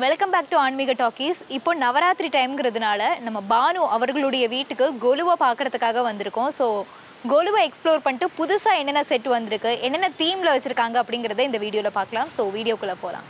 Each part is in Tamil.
வெல்கம் பேக் டு ஆன்மீக டாக்கீஸ். இப்போ நவராத்திரி டைம்ங்கிறதுனால நம்ம பானு அவர்களுடைய வீட்டுக்கு கொலுவை பார்க்கறதுக்காக வந்திருக்கோம். ஸோ கொலுவை எக்ஸ்ப்ளோர் பண்ணிட்டு புதுசாக என்னென்ன செட் வந்திருக்கு, என்னென்ன தீமில் வச்சுருக்காங்க அப்படிங்கிறத இந்த வீடியோவில் பார்க்கலாம். ஸோ வீடியோக்குள்ளே போகலாம்.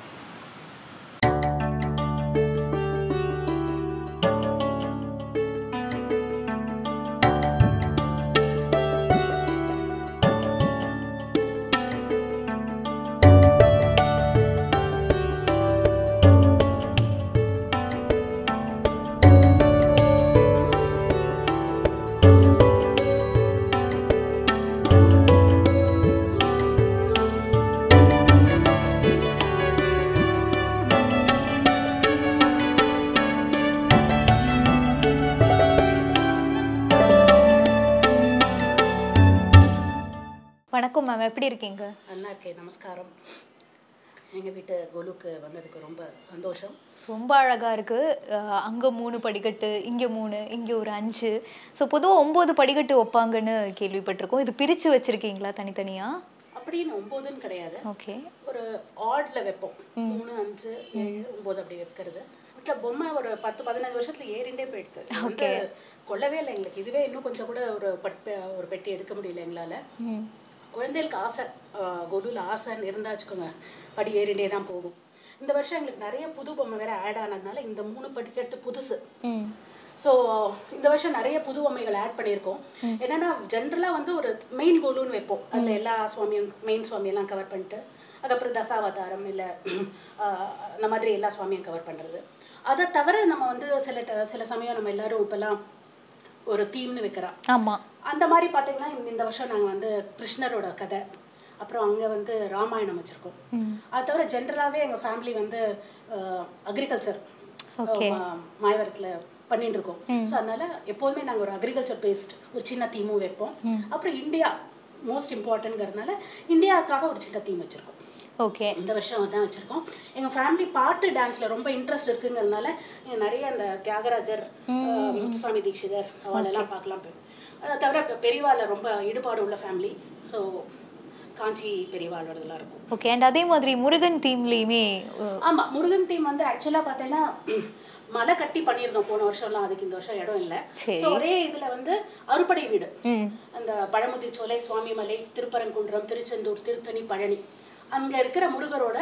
வணக்கம் மேம், எப்படி இருக்கீங்க? நல்லா இருக்கேன், நமஸ்காரம். எங்கள் வீட்டு கொலுக்கு வந்ததுக்கு ரொம்ப சந்தோஷம். ரொம்ப அழகாக இருக்குது. அங்கே 3 படிக்கட்டு, இங்கே 3, இங்கே ஒரு 5. ஸோ பொதுவாக 9 படிக்கட்டு வைப்பாங்கன்னு கேள்விப்பட்டிருக்கோம். இது பிரித்து வச்சுருக்கீங்களா தனித்தனியாக? அப்படின்னு 9ன்னு கிடையாது. ஓகே, ஒரு ஆர்டில் வைப்போம். 3, 5, 7, 9 அப்படி வைக்கிறது. வீட்டில் பொம்மை ஒரு 10-15 வருஷத்துல ஏறிண்டே போயிடுது. வந்து கொள்ளவே இல்லை எங்களுக்கு. இதுவே இன்னும் கொஞ்சம் கூட ஒரு பெட்டி எடுக்க முடியல எங்களால். குழந்தைகளுக்கு ஆசை, கொலுவில் ஆசைன்னு இருந்தா வச்சுக்கோங்க, படி ஏறிண்டே தான் போகும். இந்த வருஷம் எங்களுக்கு நிறைய புது பொம்மை வேற ஆட் ஆனதுனால இந்த 3 படிக்கட்டு புதுசு. ஸோ இந்த வருஷம் நிறைய புது பொம்மைகள் ஆட் பண்ணியிருக்கோம். என்னன்னா ஜென்ரலாக வந்து ஒரு மெயின் கொலுன்னு வைப்போம். அதில் எல்லா சுவாமியும் மெயின் சுவாமியெல்லாம் கவர் பண்ணிட்டு அதுக்கப்புறம் தசாவதாரம் இல்லை அந்த மாதிரி எல்லா சுவாமியும் கவர் பண்ணுறது. அதை தவிர நம்ம வந்து சில சமயம் நம்ம எல்லாரும் இப்போல்லாம் ஒரு தீம்னு வைக்கிறோம். ஆமாம், அந்த மாதிரி பார்த்தீங்கன்னா இந்த வருஷம் நாங்கள் வந்து கிருஷ்ணரோட கதை, அப்புறம் அங்கே வந்து ராமாயணம் வச்சுருக்கோம். அது தவிர ஜென்ரலாகவே எங்கள் ஃபேமிலி வந்து அக்ரிகல்ச்சர் மாயவரத்தில் பண்ணிட்டு இருக்கோம். ஸோ அதனால எப்போதுமே நாங்கள் ஒரு அக்ரிகல்ச்சர் பேஸ்ட் ஒரு சின்ன தீமும் வைப்போம். அப்புறம் இந்தியா மோஸ்ட் இம்பார்ட்டன்ட்ங்கிறதுனால இந்தியாவுக்காக ஒரு சின்ன தீம் வச்சுருக்கோம். ஓகே, இந்த வருஷம் தான் வச்சுருக்கோம். எங்கள் ஃபேமிலி பாட்டு டான்ஸில் ரொம்ப இன்ட்ரெஸ்ட் இருக்குங்கிறதுனால நிறைய அந்த தியாகராஜர், முத்துசாமி தீட்சிதர் அவளெல்லாம் பார்க்கலாம். அதை தவிர இப்போ பெரியவாளில் ரொம்ப ஈடுபாடு உள்ள ஃபேமிலி. ஸோ காஞ்சி பெரியவாளோடதெல்லாம் இருக்கும். ஓகே. அண்ட் அதே மாதிரி முருகன் தீம்லேயுமே? ஆமாம், முருகன் தீம் வந்து ஆக்சுவலாக பார்த்தீங்கன்னா மலை கட்டி பண்ணியிருந்தோம் போன வருஷம்லாம். அதுக்கு இந்த வருஷம் இடம் இல்லை. ஸோ ஒரே இதில் வந்து அறுபடை வீடு, அந்த பழமுதிர்ச்சோலை, சுவாமிமலை, திருப்பரங்குன்றம், திருச்செந்தூர், திருத்தணி, பழனி, அங்கே இருக்கிற முருகரோட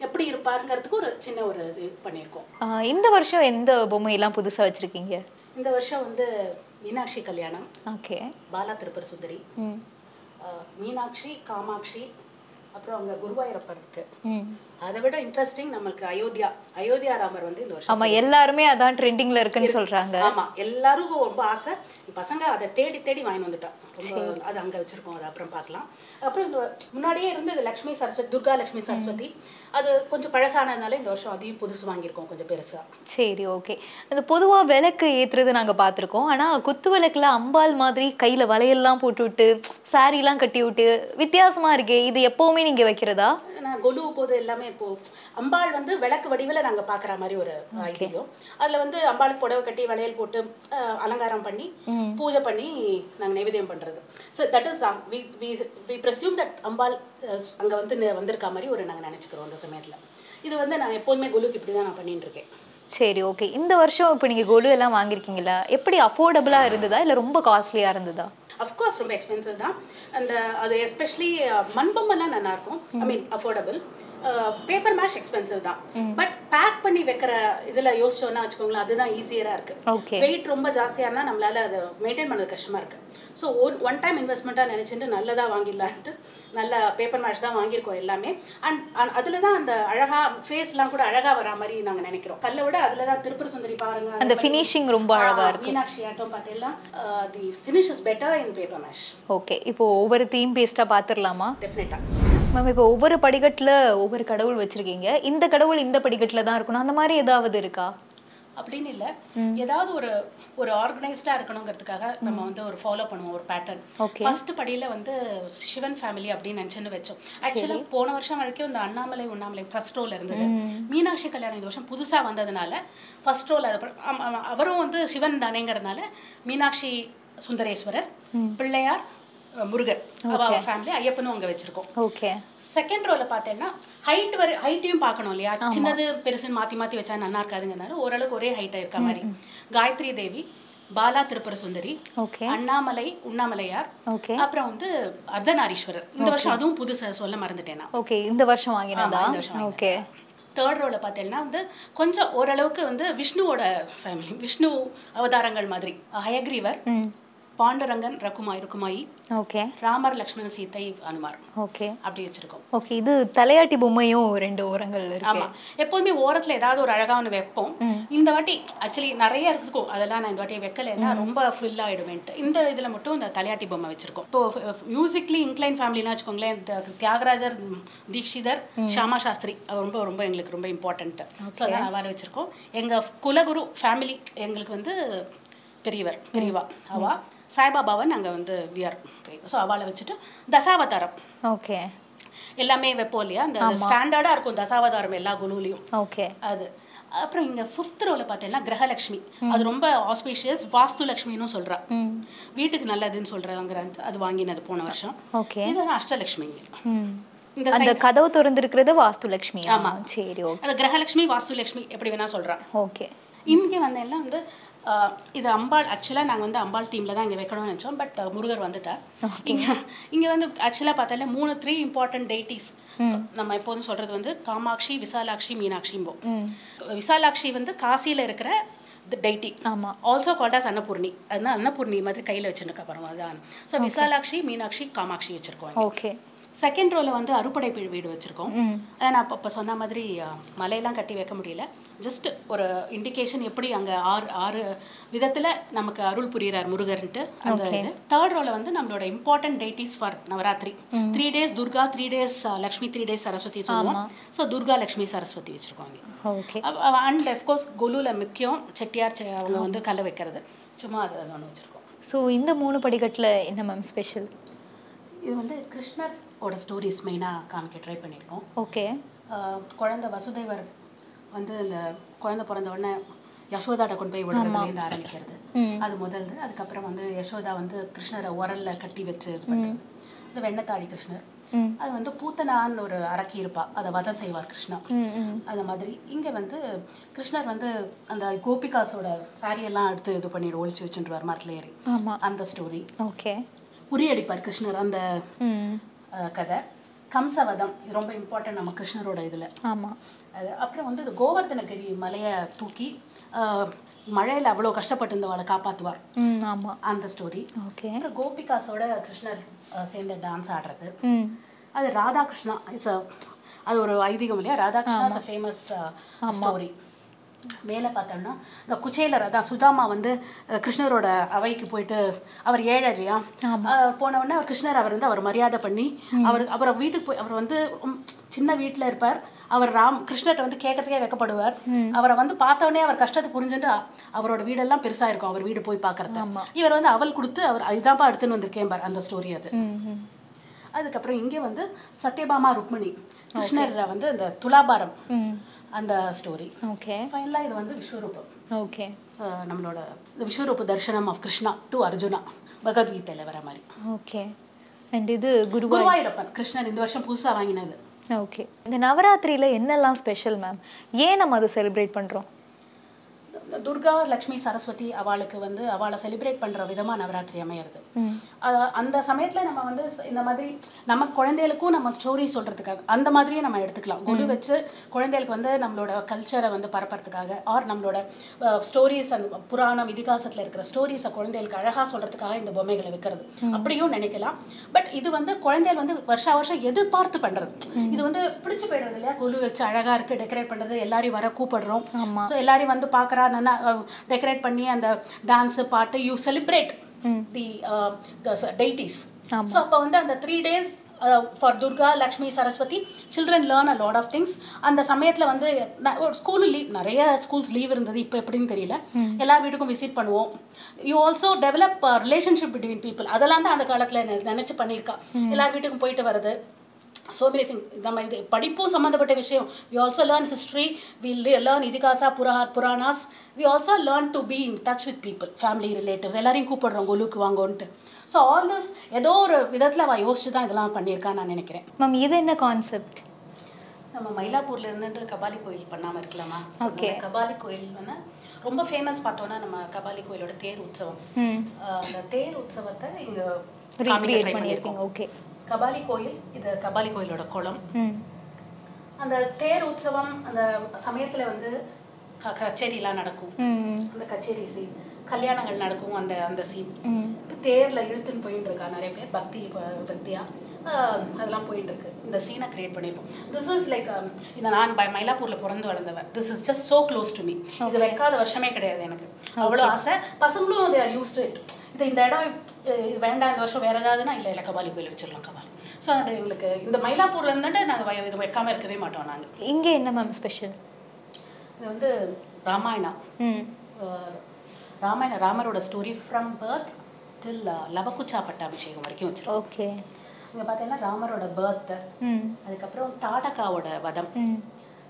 எப்படி இருப்பாருங்கிறதுக்கு ஒரு சின்ன ஒரு இது பண்ணியிருக்கோம். இந்த வருஷம் எந்த பொம்மையெல்லாம் புதுசாக வச்சுருக்கீங்க? இந்த வருஷம் வந்து மீனாட்சி கல்யாணம், ஓகே, பாலா திருப்பர சுந்தரி, மீனாட்சி, காமாட்சி, அப்புறம் அங்கே குருவாயூரப்பர் இருக்கு. அதை விட இன்ட்ரெஸ்டிங் நம்மளுக்கு அயோத்தியா ராமர் வந்து இந்த வருஷம். ஆமா, எல்லாருமே அதான் ட்ரெண்டிங்ல இருக்குன்னு சொல்றாங்க. ஆமா, எல்லாருக்கும் ரொம்ப ஆசை. பசங்க அதை தேடி தேடி வாங்கி வந்துட்டோம். ரொம்ப அது அங்க வச்சிருக்கோம். அது அப்புறம் பார்க்கலாம். அப்புறம் இந்த முன்னாடியே இருந்தது லக்ஷ்மி சரஸ்வதி, துர்கா லக்ஷ்மி சரஸ்வதி. அது கொஞ்சம் பழசானதுனால இந்த வருஷம் அதையும் புதுசு வாங்கியிருக்கோம், கொஞ்சம் பெருசா. சரி, ஓகே. அது பொதுவா விளக்கு ஏத்துறது நாங்க பார்த்துருக்கோம். ஆனா குத்து விளக்குல அம்பாள் மாதிரி கையில வளையல்லாம் போட்டு விட்டு சாரிலாம் கட்டி விட்டு வித்தியாசமா இருக்கே, இது எப்பவுமே நீங்க வைக்கிறதா? நான் கொலு போது எல்லாமே இப்போ அம்பாள் வந்து விளக்கு வடிவில் நாங்கள் பார்க்குற மாதிரி ஒரு ஐதீகம். அதில் வந்து அம்பாளுக்கு புடவை கட்டி வளையல் போட்டு அலங்காரம் பண்ணி பூஜை பண்ணி நாங்கள் நைவேத்தியம் பண்ணுறது. So that is we presume that Ambal அங்கே வந்து வந்திருக்க மாதிரி ஒரு நாங்கள் நினச்சிக்கிறோம் அந்த சமயத்தில். இது வந்து நான் எப்போதுமே கொலுக்கு இப்படி தான் நான் பண்ணிட்டு இருக்கேன். சரி, ஓகே. இந்த வருஷம் இப்போ நீங்கள் கொலு எல்லாம் வாங்கியிருக்கீங்களா? எப்படி அஃபோர்டபுளாக இருந்ததா இல்லை ரொம்ப காஸ்ட்லியாக இருந்ததா? அஃப்கோர்ஸ் ரொம்ப எக்ஸ்பென்சிவ் தான். அந்த அது எஸ்பெஷலி மண்பொம்மெல்லாம் நல்லாயிருக்கும். ஐ மீன் அஃபோர்டபுள். பேப்பர் மேஷ் எக்ஸ்பென்சிவ் தான். பட் பேக் பண்ணி வைக்கிற இதில் யோசிச்சோன்னா வச்சுக்கோங்களேன், அதுதான் ஈஸியராக இருக்குது. வெயிட் ரொம்ப ஜாஸ்தியாக இருந்தால் நம்மளால் அதை மெயின்டைன் பண்ணுறது கஷ்டமாக இருக்குது. ஸோ ஒன் டைம் இன்வெஸ்ட்மெண்ட்டாக நினச்சிட்டு நல்லதாக வாங்கிடலான்ட்டு நல்ல பேப்பர் மேஷ் தான் வாங்கியிருக்கோம் எல்லாமே. அண்ட் அதில் தான் அந்த அழகாக ஃபேஸ்லாம் கூட அழகாக வரா மாதிரி நாங்கள் நினைக்கிறோம். கல்லை விட அதில் தான் திருப்பர சுந்தரி பாருங்க, அந்த ஃபினிஷிங் ரொம்ப அழகாக இருக்கும். மீனாட்சி ஆட்டம் பார்த்தீங்கன்னா the finish is better in paper mesh. Okay, இப்போ ஒவ்வொரு தீம் பேஸ்டாக பார்த்துடலாமா? டெஃபினட்டாக. மேம், இப்போ ஒவ்வொரு படிக்கட்டில் ஒவ்வொரு கடவுள் வச்சுருக்கீங்க. இந்த கடவுள் இந்த படிக்கட்டில் தான் இருக்கணும், அந்த மாதிரி ஏதாவது இருக்கா? அப்படின்னு இல்லை, ஏதாவது ஒரு ஆர்கனைஸ்டாக இருக்கணுங்கிறதுக்காக நம்ம வந்து ஒரு ஃபாலோ பண்ணுவோம் ஒரு பேட்டர்ன். ஃபர்ஸ்ட் படியில் வந்து சிவன் ஃபேமிலி அப்படின்னு நினச்சின்னு வச்சோம். ஆக்சுவலாக போன வருஷம் வரைக்கும் இந்த உண்ணாமலை ஃபர்ஸ்ட் ரோல் இருந்தது. மீனாட்சி கல்யாணம் இந்த வருஷம் புதுசாக வந்ததுனால ஃபர்ஸ்ட் ரோல் அவரும் வந்து சிவன் தானேங்கிறதுனால மீனாட்சி சுந்தரேஸ்வரர், பிள்ளையார், முருகர், அவ ஃபேமிலி, ஐயப்பனும் அங்கே வச்சிருக்கோம். ஓகே. செகண்ட் ரோல பார்த்தேன்னா ஹைட்டையும் பார்க்கணும் இல்லையா, சின்னது பெருசுன்னு மாற்றி வச்சா நல்லா இருக்காதுங்கனால ஓரளவுக்கு ஒரே ஹைட்டாக இருக்க மாதிரி காயத்ரி தேவி, பாலா திருப்புர சுந்தரி, அண்ணாமலை உண்ணாமலையார், அப்புறம் வந்து அர்த்தநாரீஸ்வரர். இந்த வருஷம் அதுவும் புதுசு சொல்ல மறந்துட்டேன் நான். ஓகே, இந்த வருஷம் வாங்கினதா? ஓகே. தேர்ட் ரோல பார்த்தேன்னா வந்து கொஞ்சம் ஓரளவுக்கு வந்து விஷ்ணுவோட ஃபேமிலி, விஷ்ணு அவதாரங்கள் மாதிரி. ஹயக்ரீவர், பாண்டரங்கன், ருக்குமாயி, ஓகே, ராமர், லக்ஷ்மணன், சீதை, அனுமார், ஓகே, அப்படி வச்சிருக்கோம். ஓகே, இது தலையாட்டி பொம்மையும் 2 ஓரங்கள் இருக்கு. ஆமா, எப்போதுமே ஓரத்துல ஏதாவது ஒரு அழகான வைப்போம். இந்த வாட்டி ஆக்சுவலி நிறைய இருக்கும், அதெல்லாம் நான் இந்த வாட்டி வைக்கலைன்னா ரொம்ப ஃபுல் ஆயிடுவேன்ட்டு இந்த இதுல மட்டும் இந்த தலையாட்டி பொம்மை வச்சிருக்கோம். இப்போ மியூசிக்லி இன்க்ளைன் ஃபேமிலினா வச்சுக்கோங்களேன், தியாகராஜர், தீக்ஷிதர், ஷாமா சாஸ்திரி ரொம்ப ரொம்ப எங்களுக்கு ரொம்ப இம்பார்ட்டன்ட். ஸோ அதான் அவ்வாறு வச்சிருக்கோம். எங்க குலகுரு ஃபேமிலி எங்களுக்கு வந்து பெரியவா அவா, சாய்பாபாவை நாங்கள் வந்து வியர். ஸோ அவளை வச்சுட்டு தசாவதாரம், ஓகே, எல்லாமே வைப்போம் இல்லையா, அந்த ஸ்டாண்டர்டாக இருக்கும் தசாவதாரம் எல்லா குழுலையும். ஓகே, அது. அப்புறம் இங்கே 5th ரோல பார்த்தீங்கன்னா கிரகலட்சுமி, அது ரொம்ப ஆஸ்பீஷியஸ், வாஸ்து லட்சுமின்னு சொல்கிறா, வீட்டுக்கு நல்லதுன்னு சொல்கிறாங்க. அது வாங்கினது போன வருஷம். ஓகே, இது அஷ்டலட்சுமி. இந்த கதவு திறந்திருக்கிறது வாஸ்து லட்சுமி. ஆமா, சரி, ஓகே. அது கிரகலட்சுமி, வாஸ்து லட்சுமி எப்படி வேணா சொல்கிறா. ஓகே. இங்கே வந்தெல்லாம் வந்து இது அம்பாள், ஆக்சுவலாக நாங்கள் வந்து அம்பாள் தீமில் தான் இங்கே வைக்கணும்னு நினச்சோம். பட் முருகர் வந்துட்டார். இங்கே வந்து ஆக்சுவலாக பார்த்தாலே 3 இம்பார்ட்டன்ட் டெய்ட்டிஸ் நம்ம எப்போதும் சொல்கிறது வந்து காமாட்சி, விசாலாட்சி, மீனாட்சிம்போம். விசாலாட்சி வந்து காசியில் இருக்கிற டெய்ட்டி, ஆல்சோ கால்ட் அஸ் அன்னபூர்ணி. அதுதான் அன்னபூர்ணி மாதிரி கையில் வச்சுருக்க அப்புறம் அதுதான். ஸோ விசாலாட்சி, மீனாட்சி, காமாட்சி வச்சுருக்கோம். ஓகே. செகண்ட் ரோல வந்து அறுபடை வீடு வச்சுருக்கோம். அதை நான் இப்போ சொன்ன மாதிரி மலையெல்லாம் கட்டி வைக்க முடியல, ஜஸ்ட் ஒரு இண்டிகேஷன் எப்படி அங்கே 6 விதத்தில் நமக்கு அருள் புரிகிறார் முருகர்ன்ட்டு அந்த இது. தேர்ட் ரோல வந்து நம்மளோட important deities for Navaratri. 3 days Durga, 3 days Lakshmi, 3 days Saraswati சொல்லுவோம். ஸோ துர்கா, லக்ஷ்மி, சரஸ்வதி வச்சுருக்கோங்க. அண்ட் அஃப்கோர்ஸ் கொலுல முக்கியம் செட்டியார் அவங்க வந்து கலை வைக்கிறது, சும்மா அது ஒன்று வச்சுருக்கோம். ஸோ இந்த 3 படிக்கட்டில் என்ன மேம் ஸ்பெஷல்? இது வந்து கிருஷ்ணரோட ஸ்டோரிஸ் மெயினாக காமிக்க ட்ரை பண்ணியிருக்கோம். ஓகே. குழந்தை வசுதேவர் வந்து இந்த குழந்தை பிறந்த உடனே யசோதாட்ட கொண்டு போய் விடுறதுலேருந்து ஆரம்பிக்கிறது அது முதல்ல. அதுக்கப்புறம் வந்து யசோதா வந்து கிருஷ்ணரை உரல்ல கட்டி வச்சு இது பண்ணுறது. இது வெண்ணத்தாடி கிருஷ்ணர். அது வந்து பூத்தனான்னு ஒரு அரக்கி இருப்பா, அதை வதம் செய்வார் கிருஷ்ணா. அந்த மாதிரி இங்கே வந்து கிருஷ்ணர் வந்து அந்த கோபிகாஸோட சாரியெல்லாம் எடுத்து இது பண்ணிட்டு ஒழிச்சு வச்சுருவார் மரத்தில் ஏறி, அந்த ஸ்டோரி. ஓகே. உரியடிப்பார் கிருஷ்ணர், அந்த கதை. கம்சவதம் இது ரொம்ப இம்பார்ட்டன்ட் நம்ம கிருஷ்ணரோட இதில். ஆமாம். அது அப்புறம் வந்து இது கோவர்தனகிரி மலையை தூக்கி மழையில் அவ்வளோ கஷ்டப்பட்டு இருந்தவளை காப்பாற்றுவார். ஆமாம், அந்த ஸ்டோரி. ஓகே. அப்புறம் கோபிகாஸோட கிருஷ்ணர் சேர்ந்து டான்ஸ் ஆடுறது, அது ராதாகிருஷ்ணா. அது ஒரு ஐதீகம் இல்லையா, ராதாகிருஷ்ணா ஃபேமஸ் ஸ்டோரி. மேலே பார்த்தோம்னா இந்த குச்சேலர், அதான் சுதாமா வந்து கிருஷ்ணரோட அவைக்கு போயிட்டு, அவர் ஏழை இல்லையா, போனவுடனே அவர் கிருஷ்ணர் அவர் வந்து அவர் மரியாதை பண்ணி அவரை வீட்டுக்கு போய், அவர் வந்து சின்ன வீட்டில் இருப்பார், அவர் கிருஷ்ணர்கிட்ட வந்து கேட்கறதுக்கே வைக்கப்படுவார். அவரை வந்து பார்த்தவொடனே அவர் கஷ்டத்தை புரிஞ்சுட்டு அவரோட வீடெல்லாம் பெருசாக இருக்கும், அவர் வீடு போய் பார்க்கறது. இவர் வந்து அவள் கொடுத்து அவர் இதுதான்ப்பா எடுத்துன்னு வந்திருக்கேன் பார், அந்த ஸ்டோரி அது. அதுக்கப்புறம் இங்கே வந்து சத்யபாமா ருக்மிணி, கிருஷ்ணர் வந்து அந்த துலாபாரம் அந்த ஸ்டோரி. ஓகே. ஃபைனலாக இது வந்து விஸ்வரூபம். ஓகே. நம்மளோட விஸ்வரூப தர்ஷனம் ஆஃப் கிருஷ்ணா டு அர்ஜுனா, பகவத்கீதையில் வர மாதிரி. ஓகே. அண்ட் இது குருவாயூரப்பன் கிருஷ்ணர் இந்த வருஷம் புதுசாக வாங்கினது. ஓகே. இந்த நவராத்திரியில் என்னெல்லாம் ஸ்பெஷல் மேம்? ஏன் நம்ம அதை செலிப்ரேட் பண்ணுறோம்? துர்கா, லக்ஷ்மி, சரஸ்வதி அவளுக்கு வந்து அவளை செலிப்ரேட் பண்ணுற விதமாக நவராத்திரி அமையிறது. அந்த சமயத்தில் நம்ம வந்து இந்த மாதிரி நம்ம குழந்தைகளுக்கும் நம்ம ஸ்டோரி சொல்கிறதுக்காக அந்த மாதிரியே நம்ம எடுத்துக்கலாம். கொலு வச்சு குழந்தைகளுக்கு வந்து நம்மளோட கல்ச்சரை வந்து பரப்புறதுக்காக, ஆர் நம்மளோட ஸ்டோரிஸ், அந்த புராணம் இதிகாசத்தில் இருக்கிற ஸ்டோரிஸை குழந்தைகளுக்கு அழகாக சொல்கிறதுக்காக இந்த பொம்மைகளை வைக்கிறது அப்படியும் நினைக்கலாம். பட் இது வந்து குழந்தைகள் வந்து வருஷம் எதிர்பார்த்து பண்ணுறது. இது வந்து பிடிச்சி போயிடுறது இல்லையா, கொலு வச்சு அழகாக இருக்குது, டெக்கரேட் பண்ணுறது, எல்லாரையும் வர கூப்பிடுறோம். ஸோ எல்லாரையும் வந்து பார்க்குறா, டெக்கரேட் பண்ணி அந்த டான்ஸ் பாட்டு, you celebrate the deities. So அப்போ வந்து அந்த 3 days for Durga, Lakshmi, Saraswati, children learn a lot of things. அந்த சமயத்தில் வந்து ஸ்கூலு லீவ், நிறைய ஸ்கூல்ஸ் லீவ் இருந்தது, இப்போ எப்படின்னு தெரியல. எல்லா வீட்டுக்கும் விசிட் பண்ணுவோம். You also develop relationship between people. அதெல்லாம் தான் அந்த காலத்தில் நினச்சி பண்ணியிருக்கா. எல்லா வீட்டுக்கும் போயிட்டு வருது, so many things. நம்ம இது படிப்பும் சம்மந்தப்பட்ட விஷயம். We also learn history, we learn இதிகாசா Puranas. We also learn to be in touch with people, family, relatives. எல்லாரையும் கூப்பிடுறோம் கோலுக்கு வாங்கோன்ட்டு. ஸோ ஆல் திஸ் ஏதோ ஒரு விதத்தில் அவள் யோசிச்சு தான் இதெல்லாம் பண்ணியிருக்கான்னு நான் நினைக்கிறேன். மேம் இது என்ன கான்செப்ட்? நம்ம மயிலாப்பூர்ல இருந்துட்டு கபாலி கோயில் பண்ணாமல் இருக்கலாமா? ஓகே. கபாலி கோயில் வந்து ரொம்ப ஃபேமஸ் பார்த்தோன்னா நம்ம கபாலி கோயிலோட தேர் உற்சவம். அந்த தேர் உற்சவத்தை இங்கே ரீக்ரியேட் பண்ணியிருக்கோம். ஓகே. கபாலி கோயில், இது கபாலி கோயிலோட குளம். அந்த தேர் உற்சவம் அந்த சமயத்தில் வந்து கச்சேரிலாம் நடக்கும். அந்த கச்சேரி சீன், கல்யாணங்கள் நடக்கும். அந்த அந்த சீன் தேரில் இழுத்துன்னு போயின்னு இருக்கா நிறைய பேர் பக்தியாக அதெல்லாம் போயிட்டு இருக்கு. இந்த சீனை கிரியேட் பண்ணியிருக்கோம். திஸ் இஸ் லைக் இந்த நான் மயிலாப்பூரில் பிறந்து வளர்ந்தவன். This is just so close to me. இது வைக்காத வருஷமே கிடையாது எனக்கு. அவ்வளோ ஆசை. பசங்களும் தே ஆர் யூஸ்டு இட். இந்த இடம் இது வேண்டாம், இந்த வருஷம் வேறு ஏதாவதுன்னா இல்லை கபாலி கோயில் வச்சிடலாம் கபாலி. ஸோ அது எங்களுக்கு இந்த மயிலாப்பூர்ல இருந்துட்டு நாங்கள் இது வைக்காமல் இருக்கவே மாட்டோம். நாங்கள் இங்கே என்ன மேம் ஸ்பெஷல்? இது வந்து ராமாயணா. ராமரோட ஸ்டோரி ஃப்ரம் பர்த் டில் லவகுச்சா பட்டாபிஷேகம் வரைக்கும் வச்சிருக்கோம். ஓகே. இங்கே பார்த்தீங்கன்னா ராமரோட பர்த், அதுக்கப்புறம் தாடகாவோட வதம்,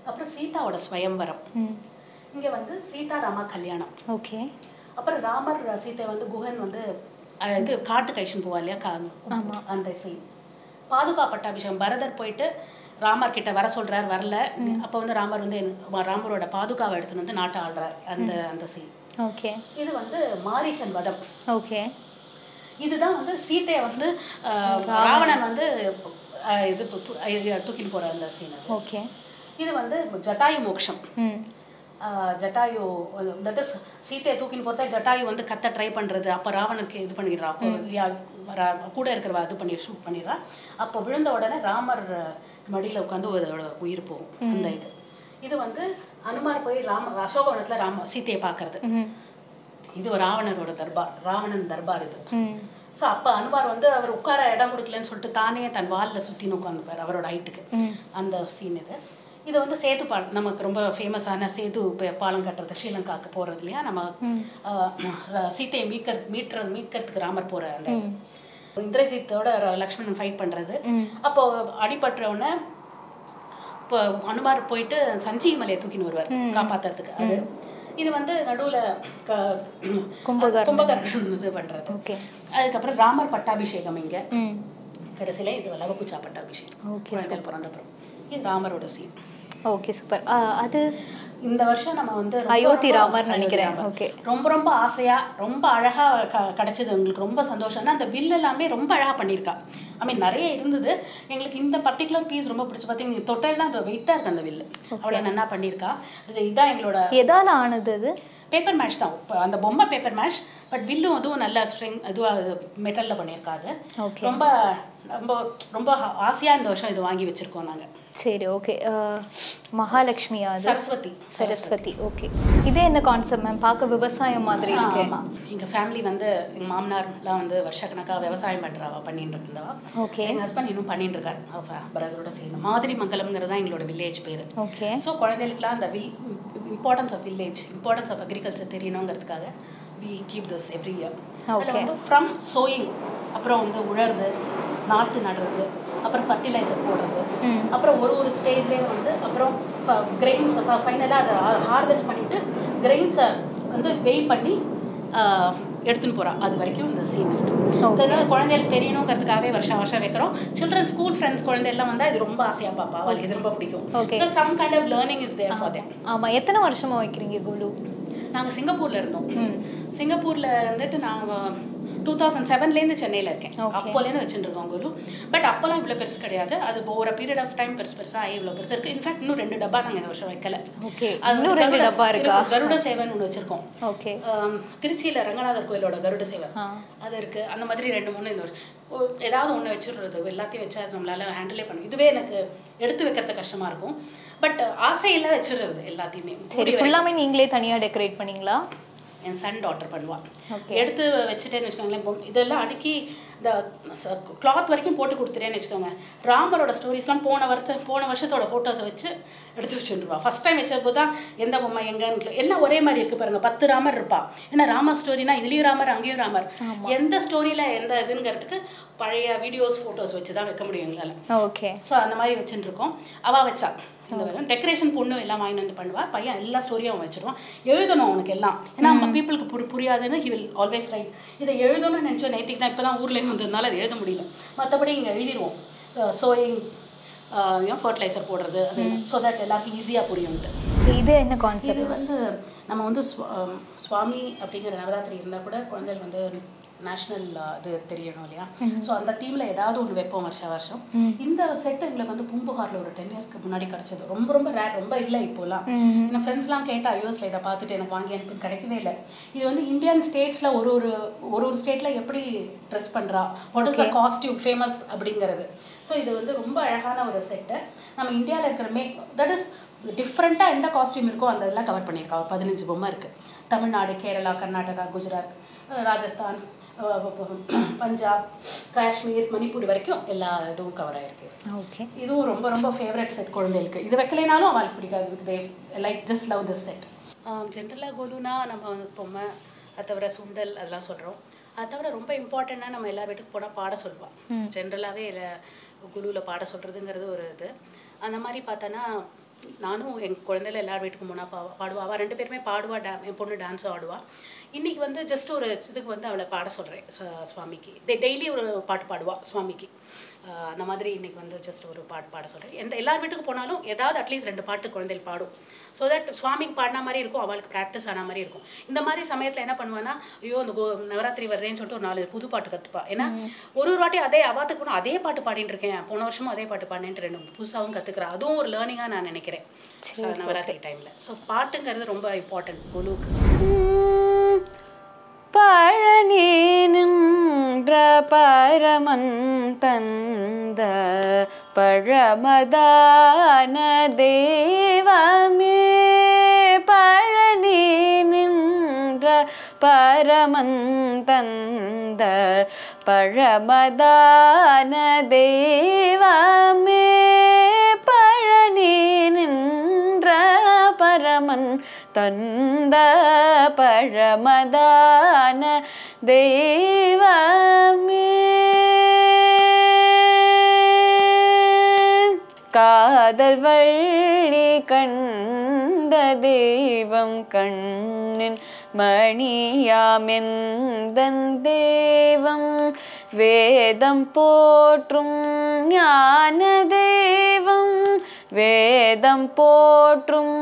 அப்புறம் சீதாவோட ஸ்வயம்பரம், இங்கே வந்து சீதாராமா கல்யாணம். ஓகே. அப்புறம் ராமர் சீதை வந்து குஹன் வந்து இது காட்டு கைஷன் போவா இல்லையா, அந்த சீன். பாதுகா பட்டாபிஷேகம் பரதர் போயிட்டு ராமர் கிட்ட வர சொல்றார், வரல. அப்போ வந்து ராமர் வந்து ராமரோட பாதுகாவை எடுத்துன்னு வந்து நாட்டை ஆள்றார். அந்த அந்த சீன். ஓகே. இது வந்து மாரீச்சன் வதம். ஓகே. இதுதான் வந்து சீதையை வந்து ராவணன் வந்து இது தூக்கின்னு போற அந்த சீன். ஓகே. இது வந்து ஜட்டாயு மோக்ஷம். ஜட்டாயு தட் இஸ் சீதையை தூக்கின்னு போகிறத ஜட்டாயு வந்து கத்த ட்ரை பண்ணுறது. அப்போ ராவனுக்கு இது பண்ணிடுறா, கூட இருக்கிறவா இது பண்ணி ஷூட் பண்ணிடுறா. அப்போ விழுந்த உடனே ராமர் மடியில் உட்காந்து அதோட உயிர் போகும். அந்த இது வந்து அனுமார் போய் அசோகவனத்தில் சீதையை பார்க்கறது. இது ராவணனோட தர்பார், ராவணன் தர்பார் இது. ஸோ அப்போ அனுமார் வந்து அவர் உட்கார இடம் கொடுக்கலன்னு சொல்லிட்டு தானே தன் வாலில் சுற்றின்னு உட்காந்துப்பார் அவரோட ஹைட்டுக்கு. அந்த சீன் இது. இது வந்து சேது பாலம், நமக்கு ரொம்ப ஃபேமஸான சேது பாலம் கட்டுறது, ஸ்ரீலங்காவுக்கு போகிறது இல்லையா. நம்ம சீத்தையை மீட்கிறதுக்கு ராமர் போகிற அந்த இந்திரஜித்தோட லக்ஷ்மணன் ஃபைட் பண்ணுறது. அப்போ அடிபட்டுறவுடனே இப்போ அனுமார் போயிட்டு சஞ்சீவி மலையை தூக்கின்னு வருவார் காப்பாற்றுறதுக்கு. அது இது வந்து நடுவில் கும்பகர்ணன் இது பண்ணுறது. அதுக்கப்புறம் ராமர் பட்டாபிஷேகம் இங்கே கடைசியில் இது லவகுச்சா பட்டாபிஷேகம் குழந்தைகள் பிறந்தப்புறம். இது ராமரோட சீன். Okay, super. அது இந்த வருஷம் நம்ம வந்து அயோத்தி ராமர் நினைக்கிறேன். ஓகே. ரொம்ப ரொம்ப ஆசையாக ரொம்ப அழகாக கிடச்சிது எங்களுக்கு. ரொம்ப சந்தோஷம் தான். அந்த வில் எல்லாமே ரொம்ப அழகாக பண்ணியிருக்கா. ஐ மீன் நிறைய இருந்தது. எங்களுக்கு இந்த பர்டிகுலர் பீஸ் ரொம்ப பிடிச்சி. பார்த்தீங்கன்னா தொட்டெல்லாம் அது வெயிட்டாக இருக்குது அந்த வில்லு. அவ்வளோ நல்லா பண்ணியிருக்கா. இதுதான் எங்களோட எதால் ஆனது. அது பேப்பர் மேஷ் தான். அந்த பொம்மை பேப்பர் மேஷ், பட் வில்லும் அதுவும் நல்ல ஸ்ட்ரிங் இதுவாக மெட்டலில் பண்ணியிருக்காது. ரொம்ப ரொம்ப ரொம்ப ஆசையாக இந்த வருஷம் இது வாங்கி வச்சுருக்கோம் நாங்கள். சரி, ஓகே. மகாலட்சுமியா? சரஸ்வதி. ஓகே. இதே என்ன கான்செப்ட் மேம்? பார்க்க விவசாயம் மாதிரி இருக்கு. ஆமாம். எங்கள் ஃபேமிலி வந்து எங்கள் மாமனார்லாம் வந்து வருஷக்கணக்காக விவசாயம் பண்ணிட்டு இருந்தவா. ஓகே. எங்கள் ஹஸ்பண்ட் இன்னும் பண்ணிட்டு இருக்காரு பிரதரோட சேர்ந்து. மாதிரி மங்கலம்ங்கிறது தான் எங்களோட வில்லேஜ் பேர். ஓகே. ஸோ குழந்தைகளுக்குலாம் அந்த importance of village, importance of agriculture தெரியணுங்கிறதுக்காக we keep this every year. அதில் வந்து ஃப்ரம் சோயிங், அப்புறம் வந்து உழறது, நாற்று நடுறது, அப்புறம் ஃபர்டிலைசர் போடுறது, அப்புறம் ஒரு ஸ்டேஜ்லேயே வந்து அப்புறம் கிரெயின்ஸ் ஃபைனலாக அதை ஹார்வெஸ்ட் பண்ணிவிட்டு கிரெயின்ஸை வந்து வெய் பண்ணி எடுத்துன்னு போகிறா. அது வரைக்கும் இந்த சீன் இருக்குது. அதாவது குழந்தைகளுக்கு தெரியணுங்கிறதுக்காகவே வருஷம் வைக்கிறோம். சில்ட்ரன் ஸ்கூல் ஃப்ரெண்ட்ஸ் குழந்தைலாம் வந்தால் இது ரொம்ப ஆசையாக பாப்பா, அவளுக்கு இது ரொம்ப பிடிக்கும். Some kind of learning is there for them. ஆமாம். எத்தனை வருஷமாக வைக்கிறீங்க குலு? நாங்கள் சிங்கப்பூரில் இருந்தோம். சிங்கப்பூரில் இருந்துட்டு நாங்கள் 2007லேருந்து சென்னையில் இருக்கேன். அப்போலேருந்து வச்சுருக்கோம் குரு. பட் அப்போல்லாம் இவ்வளோ பெருசு கிடையாது. அது ஒரு பீரியட் ஆஃப் டைம் பெருசாக இவ்வளோ பெருசு இருக்குது. இன்ஃபேக்ட் இன்னும் 2 டப்பா நாங்கள் இந்த வருஷம் வைக்கல. கருட சேவைன்னு ஒன்று வச்சுருக்கோம். ஓகே. திருச்சியில் ரங்கநாதர் கோயிலோட கருட சேவை அது இருக்குது. அந்த மாதிரி 2-3 இந்த வருஷம் ஏதாவது ஒன்று வச்சுடுறது. எல்லாத்தையும் வச்சா நம்மளால ஹேண்டிலே பண்ண. இதுவே எனக்கு எடுத்து வைக்கிறது கஷ்டமாக இருக்கும். பட் ஆசையில் வச்சுடுறது எல்லாத்தையுமே. சரி, ஃபுல்லாமே நீங்களே தனியாக டெக்கரேட் பண்ணிங்களா? என் சன் டாட்டர் பண்ணுவாள். எடுத்து வச்சுட்டேன்னு வச்சுக்கோங்களேன். இதெல்லாம் அடுக்கி இந்த கிளாத் வரைக்கும் போட்டு கொடுத்துட்டேன்னு வச்சுக்கோங்க. ராமரோட ஸ்டோரிஸ்லாம் போன வருஷத்தோட ஃபோட்டோஸை வச்சு எடுத்து வச்சுருவா. ஃபஸ்ட் டைம் வச்சது தான் எந்த பொம்மை எங்கன்னு எல்லாம் ஒரே மாதிரி இருக்குது பாருங்கள். 10 ராமர் இருப்பா. ஏன்னா ராமர் ஸ்டோரினா இதுலேயும் ராமர் அங்கேயும் ராமர். எந்த ஸ்டோரியில் எந்த இதுங்கிறதுக்கு பழைய வீடியோஸ் ஃபோட்டோஸ் வச்சு தான் வைக்க முடியும் எங்களால். ஓகே. ஸோ அந்த மாதிரி வச்சுட்டு இருக்கோம். அவள் வச்சா இந்த வரும் டெக்கரேஷன் பொண்ணு எல்லாம் வாங்கி வந்து பண்ணுவா. பையன் எல்லா ஸ்டோரியும் அவன் வச்சிருவான். எழுதணும் அவனுக்கு எல்லாம். ஏன்னா நம்ம பீப்புளுக்கு புரியாதுன்னு ஹி வில் ஆல்வேஸ் ரைட். இதை எழுதணும்னு நினச்சோம். நேற்றுக்கு தான் இப்போ தான் ஊர்லேயும் வந்ததுனால அது எழுத முடியல. மற்றபடி இங்கே எழுதிடுவோம். சோயிங் ஃபர்டிலைசர் போடுறது அது ஸோ தட் எல்லாருக்கும் ஈஸியாக புரியும்ட்டு. இது என்ன கான்செப்ட்? இது வந்து நம்ம வந்து சுவாமி அப்படிங்கிற நவராத்திரி இருந்தால் கூட குழந்தைகள் வந்து நேஷ்னல் இது தெரியணும் இல்லையா? ஸோ அந்த தீமில் ஏதாவது ஒன்று வைப்போம் வருஷம். இந்த செட் எங்களுக்கு வந்து பூம்புகாரில் ஒரு 10 இயர்ஸ்க்கு முன்னாடி கிடச்சது. ரொம்ப ரொம்ப ரேர், ரொம்ப இல்லை இப்போலாம். என் ஃப்ரெண்ட்ஸ்லாம் கேட்டால் யூஎஸில் இதை பார்த்துட்டு எனக்கு வாங்கி அனுப்புன்னு கிடைக்கவே இல்லை. இது வந்து இந்தியன் ஸ்டேட்ஸில் ஒரு ஸ்டேட்டில் எப்படி ட்ரெஸ் பண்ணுறா, what is the costume famous அப்படிங்கிறது. ஸோ இது வந்து ரொம்ப அழகான ஒரு செட்டு. நம்ம இந்தியாவில் இருக்கிற தட் இஸ் டிஃப்ரெண்ட்டாக எந்த காஸ்டியூம் இருக்கோ அந்த இதெல்லாம் கவர் பண்ணியிருக்கா. ஒரு 15 பொம்மை இருக்குது. தமிழ்நாடு, கேரளா, கர்நாடகா, குஜராத், ராஜஸ்தான், பஞ்சாப், காஷ்மீர், மணிப்பூர் வரைக்கும் எல்லா இதுவும் கவர் ஆகிருக்கு. ஓகே. இதுவும் ரொம்ப ரொம்ப ஃபேவரட் செட் குழந்தைகளுக்கு. இது வைக்கலைனாலும் அவளுக்கு பிடிக்காது. They like just love this set. ஜென்ரலாக கோலுனா நம்ம பொம்மை, அதை தவிர சுண்டல் அதெல்லாம் சொல்கிறோம். அதை தவிர ரொம்ப இம்பார்ட்டண்ட்டாக நம்ம எல்லா வீட்டுக்கு போனால் பாட சொல்லுவாள். ஜென்ரலாகவே குலுவில் பாட சொல்கிறதுங்கிறது ஒரு இது. அந்த மாதிரி பார்த்தோன்னா நானும் எங்கள் குழந்தைல எல்லார் வீட்டுக்கும் போனால் பாடுவா. அவள் 2 பேருமே பாடுவா. என் பொண்ணு டான்ஸும் ஆடுவாள். இன்றைக்கி வந்து ஜஸ்ட் ஒரு இதுக்கு வந்து அவளை பாட சொல்கிறேன் சுவாமிக்கு. டெய்லி ஒரு பாட்டு பாடுவாள் சுவாமிக்கு. அந்த மாதிரி இன்றைக்கி வந்து ஜஸ்ட் ஒரு பாட்டு பாட சொல்கிறேன். எல்லார் வீட்டுக்கு போனாலும் ஏதாவது அட்லீஸ்ட் 2 பாட்டு குழந்தைகள் பாடும். ஸோ தட் சுவாமிக்கு பாடின மாதிரி இருக்கும், அவளுக்கு ப்ராக்டிஸ் ஆன மாதிரி இருக்கும். இந்த மாதிரி சமயத்தில் என்ன பண்ணுவான்னா, ஐயோ அந்த நவராத்திரி வருதேன்னு சொல்லிட்டு ஒரு 4 புது பாட்டு கற்றுப்பா. ஏன்னா ஒரு வாட்டி அதே அவாத்துக்கு போனால் அதே பாட்டு பாடிட்டு இருக்கேன், போன வருஷமும் அதே பாட்டு பாடினேன்ட்டு 2 புதுசாகவும் கற்றுக்குறேன். அதுவும் ஒரு லேர்னிங்காக நான் நினைக்கிறேன் நவராத்திரி டைமில். ஸோ பாட்டுங்கிறது ரொம்ப இம்பார்ட்டன்ட் குலுவுக்கு. பழனி நின்ற பரமன் தந்த பழமதான தெய்வமே, பழனி நின்ற பரமன் தந்த பழமதான தெய்வமே, பழனி நின்ற பரமன் தந்த பழமதான தெய்வமே, காதல் வள்ளி கண்ட தெய்வம் கண்ணின் மணியாமெந்தன் தெய்வம், வேதம் போற்றும் ஞான தெய்வம், வேதம் போற்றும்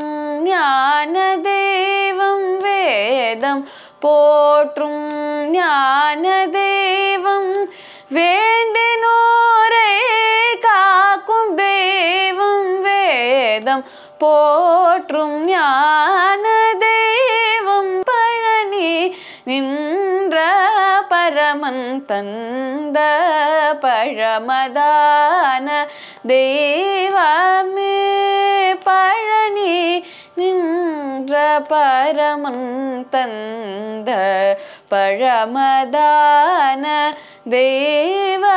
ஞான தெய்வம், வேதம் போற்றும் ஞான தெய்வம், வேண்டினோரை காக்கும் தெய்வம், வேதம் போற்றும் ஞான தெய்வம், பழனி நின்ற பரமன் தந்த பழமதான தெய்வமே, பழனி நின்ற பரமன் தந்த பழமதான தெய்வமே.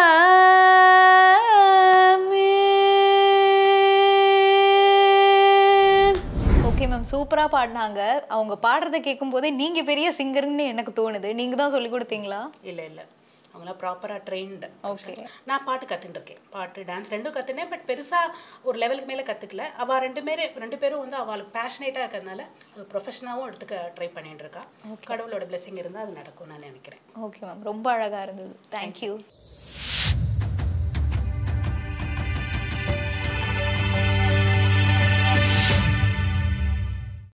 ஓகே மேம், சூப்பராக பாடினாங்க. அவங்க பாடுறதை கேட்கும் போதே நீங்கள் பெரிய சிங்கர்னு எனக்கு தோணுது. நீங்கள் தான் சொல்லி கொடுத்தீங்களா? இல்லை அவங்களாம் ப்ராப்பராக ட்ரெயின்டு. ஓகே. நான் பாட்டு கற்றுட்டுருக்கேன். பாட்டு டான்ஸ் 2 கற்றுனேன். பட் பெருசாக ஒரு லெவலுக்கு மேலே கற்றுக்கல. அவள் 2 பேரும் வந்து அவளுக்கு பேஷனேட்டாக இருக்கிறதுனால அது ப்ரொஃபஷனாகவும் எடுத்துக்க ட்ரை பண்ணிட்டு இருக்கா. கடவுளோட பிளெஸிங் இருந்தால் அது நடக்கும்னு நான் நினைக்கிறேன். ஓகே மேம், ரொம்ப அழகாக இருந்தது. தேங்க்யூ.